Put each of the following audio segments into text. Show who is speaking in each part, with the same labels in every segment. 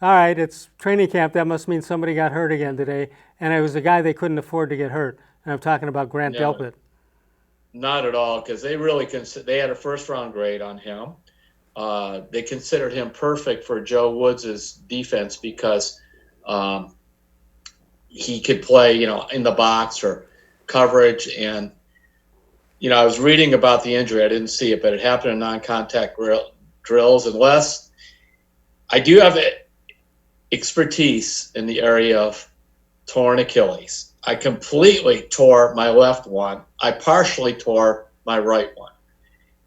Speaker 1: all right, it's training camp. That must mean somebody got hurt again today. And it was a guy they couldn't afford to get hurt. And I'm talking about Grant
Speaker 2: No,
Speaker 1: Delpit.
Speaker 2: not at all, because they really they had a first round grade on him. They considered him perfect for Joe Woods' defense because um, he could play, in the box or coverage. And I was reading about the injury. I didn't see it, but it happened in non-contact drills. Unless I do have expertise in the area of torn Achilles. I completely tore my left one. I partially tore my right one.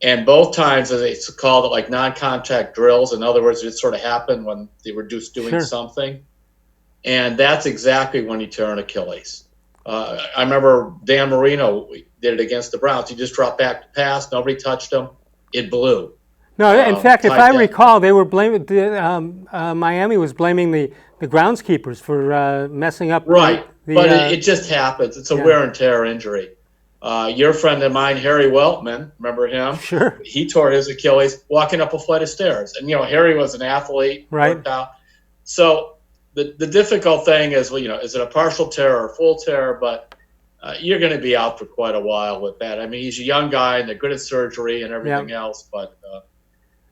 Speaker 2: And both times, it's called like non-contact drills. In other words, it sort of happened when they were just doing
Speaker 1: Sure.
Speaker 2: something. And that's exactly when he tore an Achilles. I remember Dan Marino did it against the Browns. He just dropped back to pass. Nobody touched him. It blew.
Speaker 1: No, in fact, if I
Speaker 2: Tied that.
Speaker 1: recall, they were blaming Miami was blaming the groundskeepers for messing up
Speaker 2: Right.
Speaker 1: the
Speaker 2: But it just happens. It's a
Speaker 1: yeah.
Speaker 2: wear and tear injury. Your friend of mine, Harry Weltman, remember him?
Speaker 1: Sure.
Speaker 2: He tore his Achilles walking up a flight of stairs. And, Harry was an athlete,
Speaker 1: Right.
Speaker 2: worked out. So the difficult thing is, is it a partial tear or a full tear? But you're going to be out for quite a while with that. I mean, he's a young guy, and they're good at surgery and everything else. But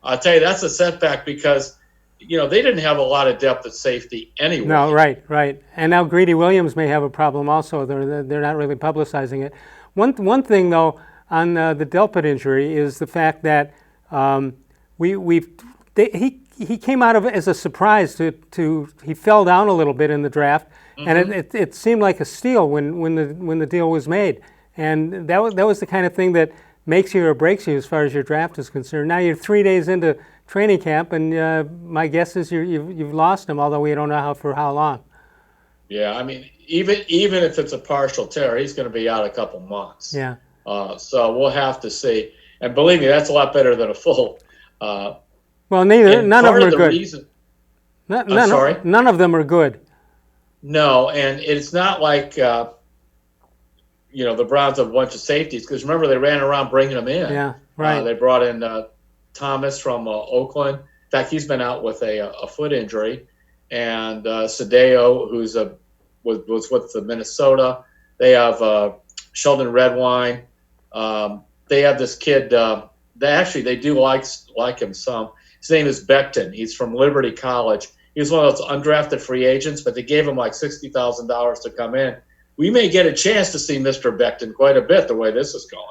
Speaker 2: I'll tell you, that's a setback because, they didn't have a lot of depth at safety anyway.
Speaker 1: No, right. And now Greedy Williams may have a problem also. They're not really publicizing it. One thing though on the Delpit injury is the fact that he came out of it as a surprise he fell down a little bit in the draft, and it seemed like a steal when the deal was made, and that was the kind of thing that makes you or breaks you as far as your draft is concerned. Now you're 3 days into training camp, and my guess is you've lost him, although we don't know for how long.
Speaker 2: Yeah, I mean, even if it's a partial tear, he's going to be out a couple months.
Speaker 1: Yeah.
Speaker 2: So we'll have to see. And believe me, that's a lot better than a full.
Speaker 1: Well, none of them are good.
Speaker 2: I'm sorry?
Speaker 1: None of them are good.
Speaker 2: No, and it's not like the Browns have a bunch of safeties, because remember, they ran around bringing them in.
Speaker 1: Yeah, right.
Speaker 2: They brought in Thomas from Oakland. In fact, he's been out with a foot injury, and Sadeo, who's was with the Minnesota. They have Sheldon Redwine. They have this kid. They do like him some. His name is Becton. He's from Liberty College. He was one of those undrafted free agents, but they gave him like $60,000 to come in. We may get a chance to see Mr. Becton quite a bit the way this is going.